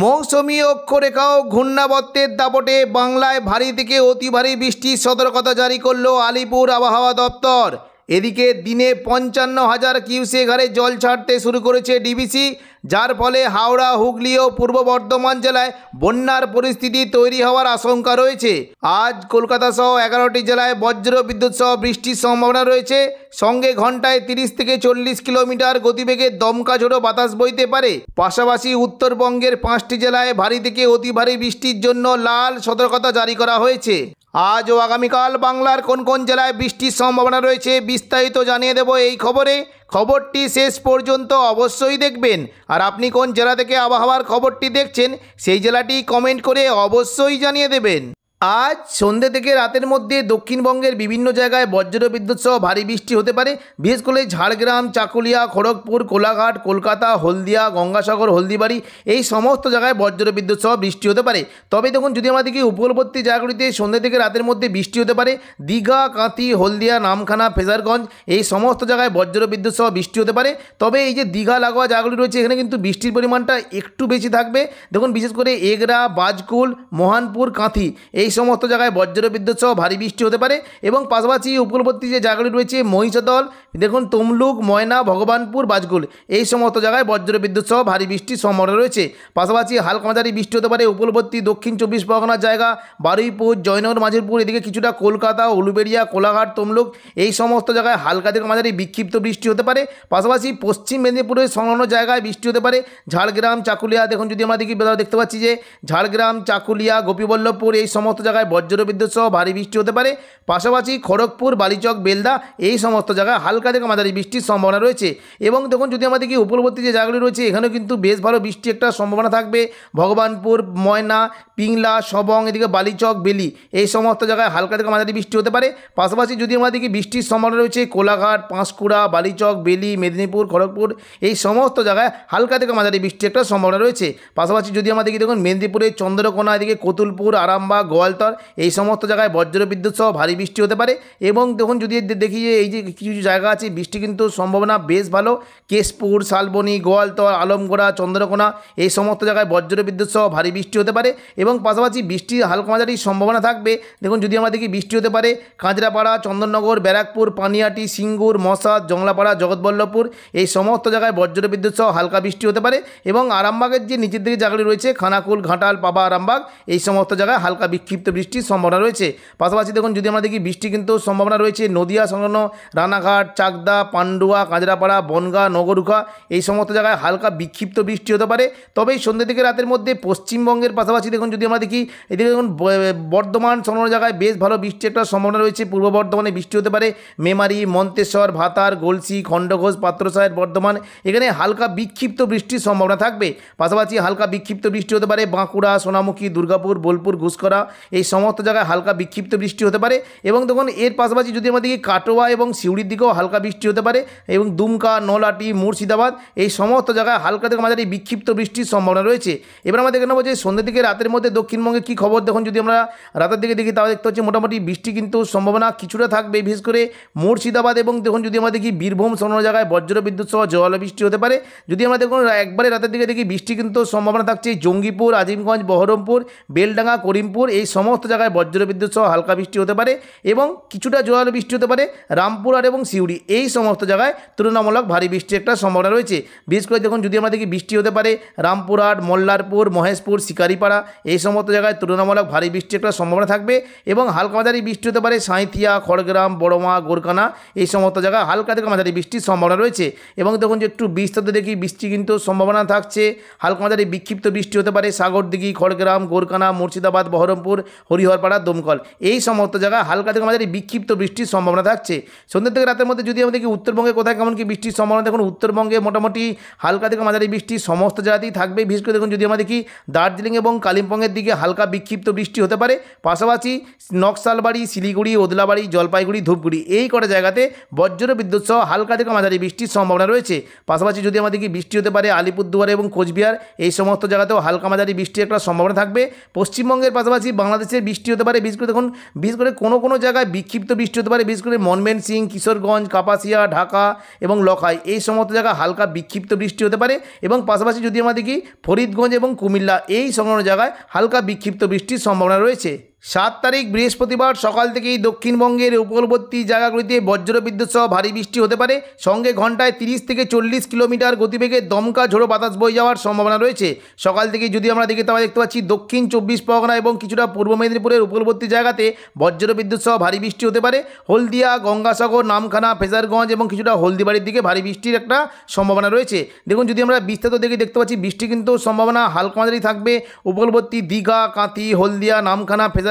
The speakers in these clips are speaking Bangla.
মৌসুমী অক্ষরেখা ও ঘূর্ণাবর্তের দাপটে বাংলায় ভারী থেকে অতি ভারী বৃষ্টির সতর্কতা জারি করল আলিপুর আবহাওয়া দপ্তর। এদিকে দিনে 55,000 কিউসেক হারে জল ছাড়তে শুরু করেছে ডিভিসি, যার ফলে হাওড়া, হুগলি ও পূর্ব বর্ধমান জেলায় বন্যার পরিস্থিতি তৈরি হওয়ার আশঙ্কা রয়েছে। আজ কলকাতা সহ 11টি জেলায় বজ্র বিদ্যুৎ সহ বৃষ্টির সম্ভাবনা রয়েছে। সঙ্গে ঘন্টায় 30 থেকে 40 কিলোমিটার গতিবেগে দমকা ঝোড়ো বাতাস বইতে পারে। পাশাপাশি উত্তরবঙ্গের 5টি জেলায় ভারী থেকে অতি ভারী বৃষ্টির জন্য লাল সতর্কতা জারি করা হয়েছে। আজ ও আগামীকাল বাংলার কোন কোন জেলায় বৃষ্টির সম্ভাবনা রয়েছে বিস্তারিত জানিয়ে দেব এই খবরে। খবরটি শেষ পর্যন্ত অবশ্যই দেখবেন। আর আপনি কোন জেলা থেকে আবহাওয়ার খবরটি দেখছেন সেই জেলাটি কমেন্ট করে অবশ্যই জানিয়ে দেবেন। আজ সন্ধ্যে থেকে রাতের মধ্যে দক্ষিণবঙ্গের বিভিন্ন জায়গায় বজ্র বিদ্যুৎ সহ ভারী বৃষ্টি হতে পারে। বিশেষ করে ঝাড়গ্রাম, চাকুলিয়া, খড়গপুর, কোলাঘাট, কলকাতা, হলদিয়া, গঙ্গাসাগর, হলদিবাড়ি এই সমস্ত জায়গায় বজ্র বিদ্যুৎ সহ বৃষ্টি হতে পারে। তবে দেখুন, যদি আমরা দেখি উপকূলবর্তী জায়গাগুলিতে সন্ধ্যে থেকে রাতের মধ্যে বৃষ্টি হতে পারে। দীঘা, কাঁথি, হলদিয়া, নামখানা, ফেজারগঞ্জ এই সমস্ত জায়গায় বজ্র বিদ্যুৎ সহ বৃষ্টি হতে পারে। তবে এই যে দীঘা লাগোয়া জায়গাগুলি রয়েছে এখানে কিন্তু বৃষ্টির পরিমাণটা একটু বেশি থাকবে। দেখুন, বিশেষ করে এগরা, বাজকুল, মোহানপুর, কাঁথি এই সমস্ত জায়গায় বজ্র বিদ্যুৎ সহ ভারী বৃষ্টি হতে পারে। এবং পাশাপাশি উপকূলবর্তী যে জায়গাগুলি রয়েছে মহিষাদল, দেখুন তমলুক, ময়না, ভগবানপুর, বাজকুল এই সমস্ত জায়গায় বজ্র বিদ্যুৎ সহ ভারী বৃষ্টির সম্ভাবনা রয়েছে। পাশাপাশি হালকা মাঝারি বৃষ্টি হতে পারে উপকূলবর্তী দক্ষিণ 24 পরগনার জায়গা, বারুইপুর, জয়নগর, মাঝিরপুর, এদিকে কিছুটা কলকাতা, উলুবেড়িয়া, কোলাঘাট, তমলুক এই সমস্ত জায়গায় হালকা থেকে মাঝারি বিক্ষিপ্ত বৃষ্টি হতে পারে। পাশাপাশি পশ্চিম মেদিনীপুরের সংলগ্ন জায়গায় বৃষ্টি হতে পারে। ঝাড়গ্রাম, চাকুলিয়া, দেখুন যদি আমরা দেখতে পাচ্ছি যে ঝাড়গ্রাম, চাকুলিয়া, গোপীবল্লভপুর এই সমস্ত জায়গায় বজ্র বিদ্যুৎ সহ ভারী বৃষ্টি হতে পারে। পাশাপাশি খড়গপুর, বালিচক, বেলদা এই সমস্ত জায়গায় হালকা থেকে মাঝারি বৃষ্টির সম্ভাবনা রয়েছে। এবং দেখুন যদি আমরা দেখি উপকূলবর্তী যে জায়গাগুলি রয়েছে এখানেও কিন্তু বেশ ভালো বৃষ্টি একটা সম্ভাবনা থাকবে। ভগবানপুর, ময়না, পিংলা, সবং, এদিকে বালিচক, বেলি এই সমস্ত জায়গায় হালকা থেকে মাঝারি বৃষ্টি হতে পারে। পাশাপাশি যদি আমরা দেখি বৃষ্টির সম্ভাবনা রয়েছে কোলাঘাট, পাঁশকুড়া, বালিচক, বেলি, মেদিনীপুর, খড়গপুর এই সমস্ত জায়গায় হালকা থেকে মাঝারি বৃষ্টি একটা সম্ভাবনা রয়েছে। পাশাপাশি যদি আমরা দেখি দেখুন মেদিনীপুরের চন্দ্রকোনা, এদিকে কতুলপুর, আরামবাগ, গোয়ালতর এই সমস্ত জায়গায় বজ্র বিদ্যুৎ সহ ভারী বৃষ্টি হতে পারে। এবং দেখুন যদি দেখি যে এই যে কিছু কিছু জায়গা আছে বৃষ্টি কিন্তু সম্ভাবনা বেশ ভালো। কেশপুর, শালবনী, গোয়ালতর, আলমগোড়া, চন্দ্রকোনা এই সমস্ত জায়গায় বজ্র বিদ্যুৎ সহ ভারী বৃষ্টি হতে পারে। এবং পাশাপাশি বৃষ্টির হালকা মাঝারি সম্ভাবনা থাকবে। দেখুন যদি আমরা দেখি বৃষ্টি হতে পারে কাঁচরাপাড়া, চন্দননগর, ব্যারাকপুর, পানিহাটি, সিঙ্গুর, মশাদ, জংলাপাড়া, জগৎবল্লভপুর এই সমস্ত জায়গায় বজ্র বিদ্যুৎ সহ হালকা বৃষ্টি হতে পারে। এবং আরামবাগের যে নিচের দিকে জায়গাগুলি রয়েছে খানাকুল, ঘাটাল, পাবা, আরামবাগ এই সমস্ত জায়গায় হালকা বিক্ষিপ্ত বৃষ্টির সম্ভাবনা রয়েছে। পাশাপাশি দেখুন যদি আমরা দেখি বৃষ্টি কিন্তু সম্ভাবনা রয়েছে নদিয়া সংলগ্ন রানাঘাট, চাকদা, পান্ডুয়া, কাঁচরাপাড়া, বনগাঁ, নগরুখা এই সমস্ত জায়গায় হালকা বিক্ষিপ্ত বৃষ্টি হতে পারে। তবে এই সন্ধ্যে থেকে রাতের মধ্যে পশ্চিমবঙ্গের পাশাপাশি দেখুন যদি আমরা দেখি এদিকে দেখুন বর্ধমান সংলগ্ন জায়গায় বেশ ভালো বৃষ্টি একটা সম্ভাবনা রয়েছে। পূর্ব বর্ধমানে বৃষ্টি হতে পারে মেমারি, মন্তেশ্বর, ভাতার, গলসি, খণ্ডঘোষ, পাত্রসাহের, বর্ধমান এখানে হালকা বিক্ষিপ্ত বৃষ্টির সম্ভাবনা থাকবে। পাশাপাশি হালকা বিক্ষিপ্ত বৃষ্টি হতে পারে বাঁকুড়া, সোনামুখী, দুর্গাপুর, বোলপুর, ঘুষকরা এই সমস্ত জায়গায় হালকা বিক্ষিপ্ত বৃষ্টি হতে পারে। এবং দেখুন এর পাশাপাশি যদি আমরা দেখি কাটোয়া এবং সিউড়ির দিকেও হালকা বৃষ্টি হতে পারে। এবং দুমকা, নলহাটি, মুর্শিদাবাদ এই সমস্ত জায়গায় হালকা থেকে মাঝারি বিক্ষিপ্ত বৃষ্টির সম্ভাবনা রয়েছে। এবার আমরা দেখে নেবো যে সন্ধ্যে থেকে রাতের মধ্যে দক্ষিণবঙ্গে কী খবর। দেখুন যদি আমরা রাতের দিকে দেখি তাহলে দেখতে হচ্ছে মোটামুটি বৃষ্টি কিন্তু সম্ভাবনা কিছুটা থাকবে, বিশেষ করে মুর্শিদাবাদ। এবং দেখুন যদি আমরা দেখি বীরভূম সংলগ্ন জায়গায় বজ্র বিদ্যুৎ সহ জল বৃষ্টি হতে পারে। যদি আমরা দেখুন একবারে রাতের দিকে দেখি বৃষ্টি কিন্তু সম্ভাবনা থাকছে জঙ্গিপুর, আজিমগঞ্জ, বহরমপুর, বেলডাঙ্গা, করিমপুর এই সমস্ত জায়গায় বজ্র বিদ্যুৎ সহ হালকা বৃষ্টি হতে পারে। এবং কিছুটা জোরালো বৃষ্টি হতে পারে রামপুরহাট এবং সিউড়ি এই সমস্ত জায়গায় তুলনামূলক ভারী বৃষ্টির একটা সম্ভাবনা রয়েছে। বিশেষ করে দেখুন যদি আমরা দেখি বৃষ্টি হতে পারে রামপুরহাট, মল্লারপুর, মহেশপুর, শিকারিপাড়া এই সমস্ত জায়গায় তুলনামূলক ভারী বৃষ্টির একটা সম্ভাবনা থাকবে। এবং হালকা মাঝারি বৃষ্টি হতে পারে সাঁইথিয়া, খড়গ্রাম, বড়মা, গোরকানা এই সমস্ত জায়গায় হালকা থেকে মাঝারি বৃষ্টির সম্ভাবনা রয়েছে। এবং দেখুন যে একটু বিস্তারিত দেখি বৃষ্টি কিন্তু সম্ভাবনা থাকছে হালকা মাঝারি বিক্ষিপ্ত বৃষ্টি হতে পারে সাগরদিঘি, খড়গ্রাম, গোরকানা, মুর্শিদাবাদ, বহরমপুর, হরিহরপাড়া, দমকল এই সমস্ত জায়গায় হালকা থেকে মাঝারি বিক্ষিপ্ত বৃষ্টির সম্ভাবনা থাকছে। সন্ধ্যা থেকে রাতের মধ্যে যদি আমরা দেখি উত্তরবঙ্গে কোথায় কেমন কি বৃষ্টির সম্ভাবনা, দেখুন উত্তরবঙ্গে মোটামুটি হালকা থেকে মাঝারি বৃষ্টি সমস্ত জায়গাতেই থাকবে। বিশেষ করে দেখুন যদি আমরা দেখি দার্জিলিং এবং কালিম্পং পশ্চিমবঙ্গের দিকে হালকা বিক্ষিপ্ত বৃষ্টি হতে পারে। পাশাপাশি নকশালবাড়ি, শিলিগুড়ি, ওদলাবাড়ি, জলপাইগুড়ি, ধূপগুড়ি এই কটা জায়গাতে বজ্র বিদ্যুৎ সহ হালকা থেকে মাঝারি বৃষ্টির সম্ভাবনা রয়েছে। পাশাপাশি যদি আমাদেরকে বৃষ্টি হতে পারে আলিপুরদুয়ার এবং কোচবিহার এই সমস্ত জায়গাতেও হালকা মাঝারি বৃষ্টির একটা সম্ভাবনা থাকবে। পশ্চিমবঙ্গের পাশাপাশি বাংলাদেশের বৃষ্টি হতে পারে, বিশেষ করে কোনো জায়গায় বিক্ষিপ্ত বৃষ্টি হতে পারে, বিশেষ করে ময়মনসিং, কিশোরগঞ্জ, কাপাসিয়া, ঢাকা এবং লখাই এই সমস্ত জায়গায় হালকা বিক্ষিপ্ত বৃষ্টি হতে পারে। এবং পাশাপাশি যদি আমরা দেখি ফরিদগঞ্জ এবং কুমিল্লা এই সংলগ্ন জায়গায় হালকা বিক্ষিপ্ত বৃষ্টির সম্ভাবনা রয়েছে। 7 তারিখ বৃহস্পতিবার সকাল থেকেই দক্ষিণবঙ্গের উপকূলবর্তী জায়গাগুলিতে বজ্রবিদ্যুৎ সহ ভারী বৃষ্টি হতে পারে। সঙ্গে ঘন্টায় 30 থেকে 40 কিলোমিটার গতিবেগে দমকা ঝোড়ো বাতাস বয়ে যাওয়ার সম্ভাবনা রয়েছে। সকাল থেকে যদি আমরা দেখি তাহলে দেখতে পাচ্ছি দক্ষিণ 24 পরগনা এবং কিছুটা পূর্ব মেদিনীপুরের উপকূলবর্তী জায়গাতে বজ্রবিদ্যুৎ সহ ভারী বৃষ্টি হতে পারে। হলদিয়া, গঙ্গাসাগর, নামখানা, ফেজারগঞ্জ এবং কিছুটা হলদিবাড়ির দিকে ভারী বৃষ্টির একটা সম্ভাবনা রয়েছে। দেখুন যদি আমরা বিস্তারিত দেখতে পাচ্ছি বৃষ্টি কিন্তু সম্ভাবনা হালকা মাঝারি থাকবে। উপকূলবর্তী দীঘা, কাঁথি, হলদিয়া, নামখানা, ফেজারগঞ্জ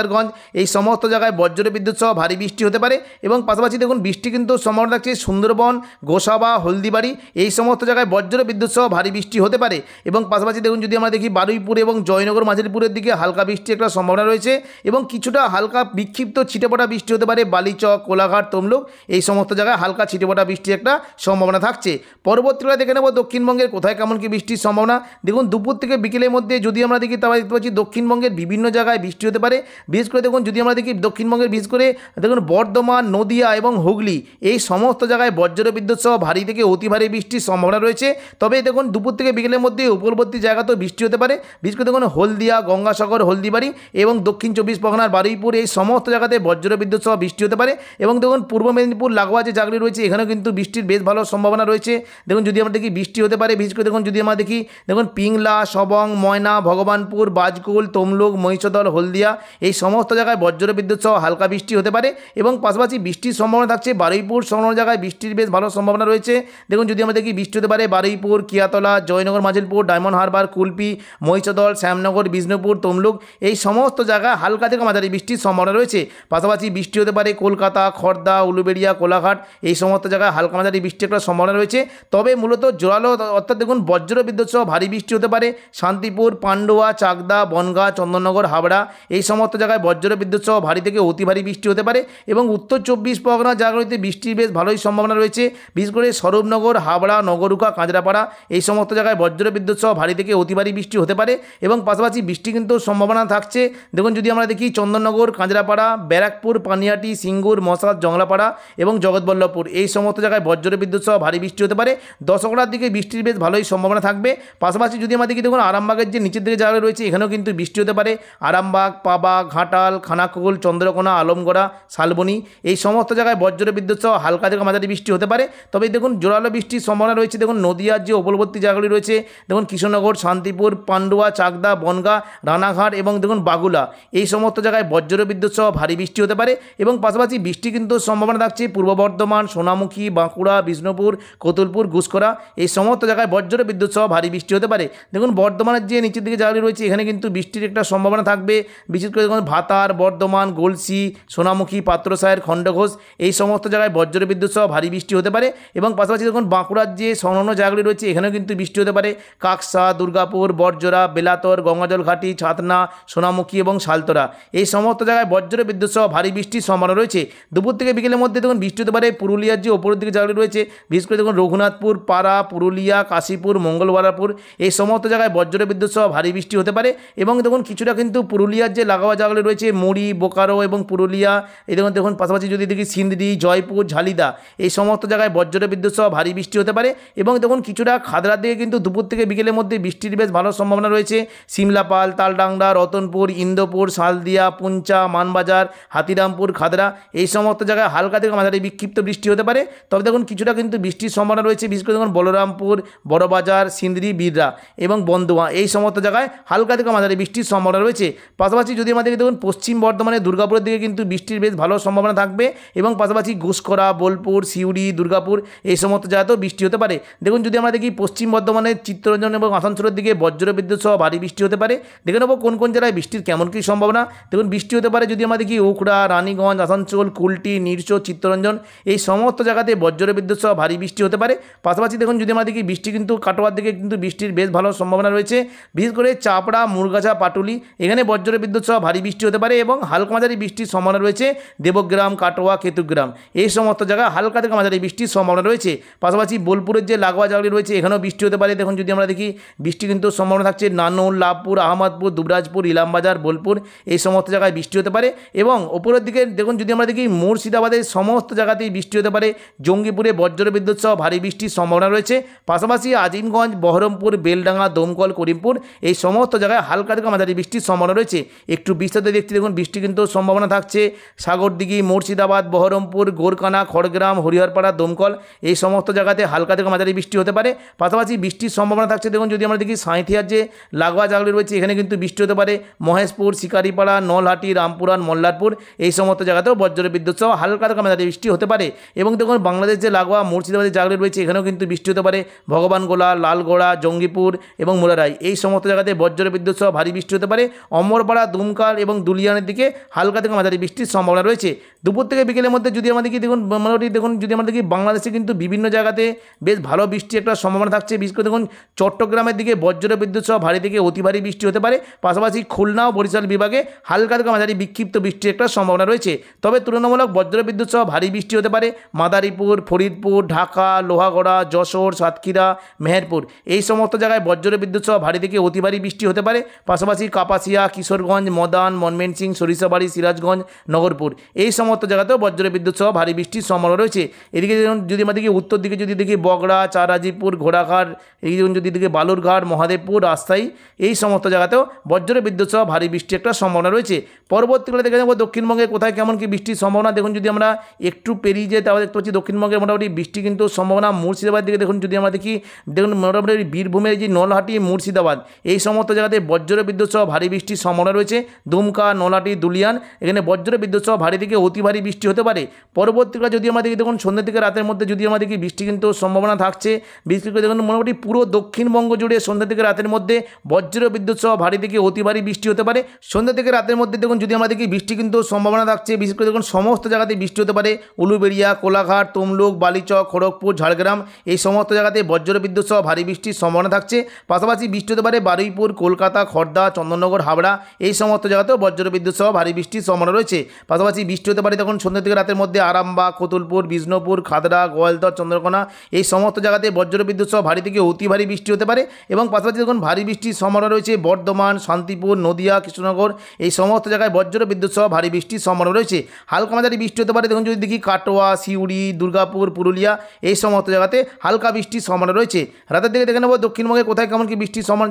এই সমস্ত জায়গায় বজ্রবিদ্যুৎ সহ ভারী বৃষ্টি হতে পারে। এবং পাশাপাশি দেখুন বৃষ্টি কিন্তু সম্ভাবনা থাকছে সুন্দরবন, গোসাবা, হলদিবাড়ি এই সমস্ত জায়গায় বজ্রবিদ্যুৎ সহ ভারী বৃষ্টি হতে পারে। এবং পাশাপাশি দেখুন যদি আমরা দেখি বারুইপুর এবং জয়নগর, মাঝারিপুরের দিকে হালকা বৃষ্টির একটা সম্ভাবনা রয়েছে এবং কিছুটা হালকা বিক্ষিপ্ত ছিটেফোঁটা বৃষ্টি হতে পারে বালিচক, কোলাঘাট, তমলুক এই সমস্ত জায়গায় হালকা ছিটেফোঁটা বৃষ্টির একটা সম্ভাবনা থাকছে। পরবর্তীকালে দেখে নেব দক্ষিণবঙ্গের কোথায় কেমন কি বৃষ্টির সম্ভাবনা। দেখুন দুপুর থেকে বিকেলের মধ্যে যদি আমরা দেখি তাহলে দেখতে পাচ্ছি দক্ষিণবঙ্গের বিভিন্ন জায়গায় বৃষ্টি হতে পারে। বিশেষ করে দেখুন যদি আমরা দেখি দক্ষিণবঙ্গের বিশেষ করে দেখুন বর্ধমান, নদিয়া এবং হুগলি এই সমস্ত জায়গায় বজ্রবিদ্যুৎ সহ ভারী থেকে অতি ভারী বৃষ্টির সম্ভাবনা রয়েছে। তবে দেখুন দুপুর থেকে বিকেলের মধ্যে উপকূলবর্তী জায়গাতেও বৃষ্টি হতে পারে। বিশেষ করে দেখুন হলদিয়া, গঙ্গাসাগর, হলদিবাড়ি এবং দক্ষিণ 24 পরগনার বারুইপুর এই সমস্ত জায়গাতে বজ্রবিদ্যুৎ সহ বৃষ্টি হতে পারে। এবং দেখুন পূর্ব মেদিনীপুর লাগোয়া যে জায়গাগুলি রয়েছে এখানেও কিন্তু বৃষ্টির বেশ ভালো সম্ভাবনা রয়েছে। দেখুন যদি আমরা দেখি বৃষ্টি হতে পারে বিশেষ করে দেখুন যদি আমরা দেখি দেখুন পিংলা, সবং, ময়না, ভগবানপুর, বাজকুল, তমলুক, মহিষাদল, হলদিয়া এই সমস্ত জায়গায় বজ্রবিদ্যুৎ সহ হালকা বৃষ্টি হতে পারে। এবং পাশাপাশি বৃষ্টির সম্ভাবনা থাকছে বারুইপুর সংলগ্ন জায়গায় বৃষ্টির বেশ ভালো সম্ভাবনা রয়েছে। দেখুন যদি আমরা দেখি বৃষ্টি হতে পারে বারুইপুর, কিয়াতলা, জয়নগর, মাজিলপুর, ডায়মন্ড হারবার, কুলপি, মহিষাদল, শ্যামনগর, বিষ্ণুপুর, তমলুক এই সমস্ত জায়গায় হালকা থেকে মাঝারি বৃষ্টির সম্ভাবনা রয়েছে। পাশাপাশি বৃষ্টি হতে পারে কলকাতা, খড়দা, উলুবেড়িয়া, কোলাঘাট এই সমস্ত জায়গায় হালকা মাঝারি বৃষ্টির একটা সম্ভাবনা রয়েছে। তবে মূলত জোরালো অর্থাৎ দেখুন বজ্রবিদ্যুৎ সহ ভারী বৃষ্টি হতে পারে শান্তিপুর, পান্ডুয়া, চাকদা, বনগাঁ, চন্দননগর, হাবড়া এই সমস্ত জায়গায় বজ্রবিদ্যুৎ সহ ভারী থেকে অতি ভারী বৃষ্টি হতে পারে। এবং উত্তর 24 পরগনা জায়গাগুলিতে বৃষ্টির বেশ ভালোই সম্ভাবনা রয়েছে। বিশেষ করে স্বরূপনগর, হাবড়া, নগরুকা, কাঁচরাপাড়া এই সমস্ত জায়গায় বজ্রবিদ্যুৎ সহ ভারী থেকে অতি ভারী বৃষ্টি হতে পারে। এবং পাশাপাশি বৃষ্টি কিন্তু সম্ভাবনা থাকছে দেখুন যদি আমরা দেখি চন্দননগর, কাঁচরাপাড়া, ব্যারাকপুর, পানিহাটি, সিঙ্গুর, মশাদ, জংলাপাড়া এবং জগৎবল্লভপুর এই সমস্ত জায়গায় বজ্রবিদ্যুৎ সহ ভারী বৃষ্টি হতে পারে। দশকড়ার দিকে বৃষ্টির বেশ ভালোই সম্ভাবনা থাকবে। পাশাপাশি যদি আমরা দেখি দেখুন আরামবাগের যে নিচের দিকে জায়গা রয়েছে এখানেও কিন্তু বৃষ্টি হতে পারে। আরামবাগ, পাবা, ঘাটাল, খানাকুল, চন্দ্রকোনা, আলমগড়া, শালবনী এই সমস্ত জায়গায় বজ্রবিদ্যুৎ সহ হালকা থেকে মাঝারি বৃষ্টি হতে পারে। তবে দেখুন জোরালো বৃষ্টির সম্ভাবনা রয়েছে দেখুন নদিয়ার যে উপকূলবর্তী জায়গাগুলি রয়েছে দেখুন কৃষ্ণনগর, শান্তিপুর, পান্ডুয়া, চাকদা, বনগাঁ, রানাঘাট এবং দেখুন বাগুলা এই সমস্ত জায়গায় বজ্রবিদ্যুৎ সহ ভারী বৃষ্টি হতে পারে। এবং পাশাপাশি বৃষ্টি কিন্তু সম্ভাবনা থাকছে পূর্ব বর্ধমান, সোনামুখী, বাঁকুড়া, বিষ্ণুপুর, কতুলপুর, ঘুষকরা এই সমস্ত জায়গায় বজ্রবিদ্যুৎ সহ ভারী বৃষ্টি হতে পারে। দেখুন বর্ধমানের যে নিচের দিকে জায়গাগুলি রয়েছে এখানে কিন্তু বৃষ্টির একটা সম্ভাবনা থাকবে। বিশেষ করে দেখুন ভাতার, বর্ধমান, গলসি, সোনামুখী, পাত্রসায়ের, খণ্ডঘোষ এই সমস্ত জায়গায় বজ্রবিদ্যুৎ সহ ভারী বৃষ্টি হতে পারে। এবং পাশাপাশি দেখুন বাঁকুড়ার যে সংলগ্ন জায়গাগুলি রয়েছে এখানেও কিন্তু বৃষ্টি হতে পারে। কাকসা, দুর্গাপুর, বড়জোড়া, বেলাতর, গঙ্গাজল ঘাটি, ছাতনা, সোনামুখী এবং শালতরা এই সমস্ত জায়গায় বজ্রবিদ্যুৎ সহ ভারী বৃষ্টির সম্ভাবনা রয়েছে। দুপুর থেকে বিকেলের মধ্যে দেখুন বৃষ্টি হতে পারে পুরুলিয়ার যে ওপরের দিকে জায়গাগুলি রয়েছে বিশেষ করে দেখুন রঘুনাথপুর, পাড়া, পুরুলিয়া, কাশীপুর, মঙ্গলবারাপুর এই সমস্ত জায়গায় বজ্রবিদ্যুৎ সহ ভারী বৃষ্টি হতে পারে। এবং দেখুন কিছুটা কিন্তু পুরুলিয়ার যে লাগোয়া জায়গাগুলি রয়েছে মুড়ি, বোকারো এবং পুরুলিয়া এই দেখুন পাশাপাশি যদি দেখি সিন্দ্রি, জয়পুর, ঝালিদা এই সমস্ত জায়গায় বজ্রবিদ্যুৎ সহ ভারী বৃষ্টি হতে পারে। এবং দেখুন কিছুটা খাদড়ার দিকে কিন্তু দুপুর থেকে বিকেলের মধ্যে বৃষ্টির বেশ ভালো সম্ভাবনা রয়েছে। সিমলাপাল, তালডাংরা, রতনপুর, ইন্দোপুর, শালদিয়া, পুঞ্চা, মানবাজার, হাতিরামপুর, খাদড়া এই সমস্ত জায়গায় হালকা থেকে মাঝারি বিক্ষিপ্ত বৃষ্টি হতে পারে। তবে দেখুন কিছুটা কিন্তু বৃষ্টির সম্ভাবনা রয়েছে বিশেষ করে দেখুন বলরামপুর, বড়বাজার, সিন্দ্রি, বিররা এবং বন্দুয়া এই সমস্ত জায়গায় হালকা থেকে মাঝারি বৃষ্টির সম্ভাবনা রয়েছে। পাশাপাশি যদি আমাদের দেখুন পশ্চিম বর্ধমানে দুর্গাপুরের দিকে কিন্তু বৃষ্টির বেশ ভালো সম্ভাবনা থাকবে এবং পাশাপাশি ঘুষকরা, বোলপুর, সিউড়ি, দুর্গাপুর এই সমস্ত জায়গাতেও বৃষ্টি হতে পারে। দেখুন যদি আমরা দেখি পশ্চিম বর্ধমানের চিত্তরঞ্জন এবং আসানসোলের দিকে বজ্রবিদ্যুৎ সহ ভারী বৃষ্টি হতে পারে। দেখে নেবো কোন কোন জেলায় বৃষ্টির কেমন কী সম্ভাবনা। দেখুন বৃষ্টি হতে পারে যদি আমরা দেখি উখড়া, রানীগঞ্জ, আসানসোল, কুলটি, নিরচো, চিত্তরঞ্জন এই সমস্ত জায়গাতে বজ্রবিদ্যুৎ সহ ভারী বৃষ্টি হতে পারে। পাশাপাশি দেখুন যদি আমরা দেখি বৃষ্টি কিন্তু কাটোয়ার দিকে কিন্তু বৃষ্টির বেশ ভালো সম্ভাবনা রয়েছে, বিশেষ করে চাপড়া, মুরগাছা, পাটুলি এখানে বজ্রবিদ্যুৎ সহ ভারী বৃষ্টি হতে পারে এবং হালকা মাঝারি বৃষ্টির সম্ভাবনা রয়েছে। দেবগ্রাম, কাটোয়া, কেতুগ্রাম এই সমস্ত জায়গায় হালকা থেকে মাঝারি বৃষ্টির সম্ভাবনা রয়েছে। পাশাপাশি বোলপুরের যে লাগোয়া জায়গাগুলি রয়েছে এখানেও বৃষ্টি হতে পারে। দেখুন যদি আমরা দেখি বৃষ্টি কিন্তু সম্ভাবনা থাকছে নানুর, লাভপুর, আহমদপুর, দুবরাজপুর, ইলামবাজার, বোলপুর এই সমস্ত জায়গায় বৃষ্টি হতে পারে এবং ওপরের দিকে দেখুন যদি আমরা দেখি মুর্শিদাবাদের সমস্ত জায়গাতেই বৃষ্টি হতে পারে। জঙ্গিপুরে বজ্রবিদ্যুৎ সহ ভারী বৃষ্টির সম্ভাবনা রয়েছে। পাশাপাশি আজিমগঞ্জ, বহরমপুর, বেলডাঙ্গা, দমকল, করিমপুর এই সমস্ত জায়গায় হালকা থেকে মাঝারি বৃষ্টির সম্ভাবনা রয়েছে। একটু বিস্তারিত দেখতে দেখুন বৃষ্টি কিন্তু সম্ভাবনা থাকছে সাগরদিঘি, মুর্শিদাবাদ, বহরমপুর, গোরকানা, খড়গ্রাম, হরিহরপাড়া, দমকল এই সমস্ত জায়গাতে হালকা থেকে মাঝারি বৃষ্টি হতে পারে। পাশাপাশি বৃষ্টির সম্ভাবনা থাকছে দেখুন যদি আমরা দেখি সাঁইথিয়ার যে লাগোয়া জায়গাগুলি রয়েছে এখানে কিন্তু বৃষ্টি হতে পারে। মহেশপুর, শিকারিপাড়া, নলহাটি, রামপুরহাট, মল্লারপুর এই সমস্ত জায়গাতেও বজ্রবিদ্যুৎ সহ হালকা থেকে মাঝারি বৃষ্টি হতে পারে। এবং দেখুন বাংলাদেশ যে লাগোয়া মুর্শিদাবাদের জায়গাগুলি রয়েছে এখানেও কিন্তু বৃষ্টি হতে পারে। ভগবানগোলা, লালগোড়া, জঙ্গিপুর এবং মুরারাই এই সমস্ত জায়গাতে বজ্রবিদ্যুৎ সহ ভারী বৃষ্টি হতে পারে। অমরপাড়া, দুমকাল এবং দুলিয়ানের দিকে হালকা থেকে মাঝারি বৃষ্টির সম্ভাবনা রয়েছে। দুপুর থেকে বিকেলের মধ্যে যদি আমাদের কি দেখুন মোটামুটি দেখুন যদি আমাদের কি বাংলাদেশে কিন্তু বিভিন্ন জায়গাতে বেশ ভালো বৃষ্টি একটা সম্ভাবনা থাকছে। বিশেষ করে দেখুন চট্টগ্রামের দিকে বজ্রবিদ্যুৎ সহ ভারী থেকে অতি ভারী বৃষ্টি হতে পারে। পাশাপাশি খুলনা ও বরিশাল বিভাগে হালকা থেকে মাঝারি বিক্ষিপ্ত বৃষ্টির একটা সম্ভাবনা রয়েছে। তবে তুলনামূলক বজ্রবিদ্যুৎ সহ ভারী বৃষ্টি হতে পারে মাদারীপুর, ফরিদপুর, ঢাকা, লোহাগড়া, যশোর, সাতক্ষীরা, মেহেরপুর এই সমস্ত জায়গায় বজ্রবিদ্যুৎ সহ ভারী থেকে অতি ভারী বৃষ্টি হতে পারে। পাশাপাশি কাপাসিয়া, কিশোরগঞ্জ, মদান, ময়মনসিং, সরিষাবাড়ি, সিরাজগঞ্জ, নগরপুর এই সমস্ত জায়গাতেও বজ্রবিদ্যুৎ সহ ভারী বৃষ্টির সম্ভাবনা রয়েছে। এদিকে যদি আমরা দেখি উত্তর দিকে যদি দেখি বগড়া, চারাজিপুর, ঘোড়াঘাট এই যদি দেখি বালুরঘাট, মহাদেবপুর, রাজশাহী এই সমস্ত জায়গাতেও বজ্রবিদ্যুৎ সহ ভারী বৃষ্টির একটা সম্ভাবনা রয়েছে। পরবর্তীকালে দেখে নেব দক্ষিণবঙ্গে কোথায় কেমন কি বৃষ্টির সম্ভাবনা। দেখুন যদি আমরা একটু পেরিয়ে যাই তাহলে দেখতে পাচ্ছি দক্ষিণবঙ্গের মোটামুটি বৃষ্টি কিন্তু সম্ভাবনা মুর্শিদাবাদ দিকে দেখুন যদি আমরা দেখি দেখুন মোটামুটি বীরভূমের যে নলহাটি, মুর্শিদাবাদ এই সমস্ত জায়গাতে বজ্রবিদ্যুৎ সহ ভারী বৃষ্টির সম্ভাবনা রয়েছে। দুমকা, নলহাটি, দুলিয়ান এখানে বজ্রবিদ্যুৎ সহ ভারী থেকে অতি ভারী বৃষ্টি হতে পারে। পরবর্তীকালে যদি আমরা দেখি দেখুন সন্ধ্যা থেকে রাতের মধ্যে যদি আমরা দেখি বৃষ্টি কিন্তু সম্ভাবনা থাকছে। বিশেষ করে দেখুন মোটামুটি পুরো দক্ষিণবঙ্গ জুড়ে সন্ধ্যা থেকে রাতের মধ্যে বজ্রবিদ্যুৎ সহ ভারী থেকে অতি ভারী বৃষ্টি হতে পারে। সন্ধ্যা থেকে রাতের মধ্যে দেখুন যদি আমরা দেখি বৃষ্টি কিন্তু সম্ভাবনা থাকছে। বিশেষ করে দেখুন সমস্ত জায়গাতে বৃষ্টি হতে পারে। উলুবেড়িয়া, কোলাঘাট, তমলুক, বালিচক, খড়গপুর, ঝাড়গ্রাম এই সমস্ত জায়গাতে বজ্রবিদ্যুৎ সহ ভারী বৃষ্টির সম্ভাবনা থাকছে। পাশাপাশি বৃষ্টি হতে পারে বারুইপুর, কলকাতা, খড়দা, চন্দননগর, হাবড়া এই সমস্ত জায়গাতেও বজ্রবিদ্যুৎ সহ ভারী বৃষ্টির সম্ভাবনা রয়েছে। পাশাপাশি বৃষ্টি হতে পারে তখন সন্ধ্যা থেকে রাতের মধ্যে আরামবাগ, কতুলপুর, বিষ্ণুপুর, খাদড়া, গোয়ালতর, চন্দ্রকোনা এই সমস্ত জায়গাতে বজ্রবিদ্যুৎ সহ ভারী থেকে অতি ভারী বৃষ্টি হতে পারে। এবং পাশাপাশি দেখুন ভারী বৃষ্টির সম্ভাবনা রয়েছে বর্ধমান, শান্তিপুর, নদিয়া, কৃষ্ণনগর এই সমস্ত জায়গায় বজ্রবিদ্যুৎ সহ ভারী বৃষ্টির সম্ভাবনা রয়েছে। হালকা মাঝারি বৃষ্টি হতে পারে দেখুন যদি দেখি কাটোয়া, সিউড়ি, দুর্গাপুর, পুরুলিয়া এই সমস্ত জায়গাতে হালকা বৃষ্টির সম্ভাবনা রয়েছে। রাতের দিকে দেখে নেব দক্ষিণবঙ্গে কোথায় কেমন কি বৃষ্টির সম্ভাবনা।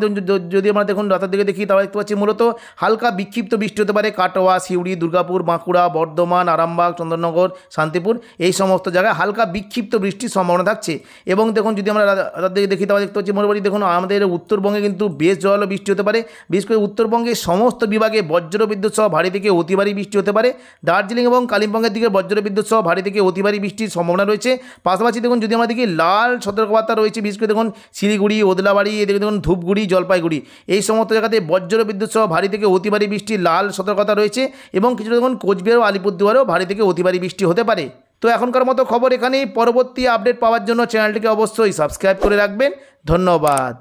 যদি আমরা দেখুন রাতের দিকে দেখি তাহলে দেখতে পাচ্ছি মূলত হালকা বিক্ষিপ্ত বৃষ্টি হতে পারে কাটোয়া, সিউড়ি, দুর্গাপুর, বাঁকুড়া, বর্ধমান, আরামবাগ, চন্দননগর, শান্তিপুর এই সমস্ত জায়গায় হালকা বিক্ষিপ্ত বৃষ্টির সম্ভাবনা থাকছে। এবং দেখুন যদি আমরা রাতের দিকে দেখি তাহলে দেখতে পাচ্ছি মোটামুটি দেখুন আমাদের উত্তরবঙ্গে কিন্তু বেশ জোরালো বৃষ্টি হতে পারে। বিশেষ করে উত্তরবঙ্গের সমস্ত বিভাগে বজ্রবিদ্যুৎ সহ ভারী থেকে অতি ভারী বৃষ্টি হতে পারে। দার্জিলিং এবং কালিম্পংয়ের দিকে বজ্রবিদ্যুৎ সহ ভারী থেকে অতি ভারী বৃষ্টির সম্ভাবনা রয়েছে। পাশাপাশি দেখুন যদি আমরা দেখি লাল সতর্কবার্তা রয়েছে বিশেষ করে দেখুন শিলিগুড়ি, ওদলাবাড়ি এদিকে দেখুন ধূপগুড়ি, জলপাইগুড়ি এই সমস্ত জায়গাতে বজ্রবিদ্যুৎ সহ ভারী থেকে অতি ভারী বৃষ্টির লাল সতর্কতা রয়েছে। এবং কিছু দেখুন কোচবিহার ও আলিপুরদুয়ারেও ভারী থেকে অতি ভারী বৃষ্টি হতে পারে। তো এখনকার মতো খবর এখানেই। পরবর্তী আপডেট পাওয়ার জন্য চ্যানেলটিকে অবশ্যই সাবস্ক্রাইব করে রাখবেন। ধন্যবাদ।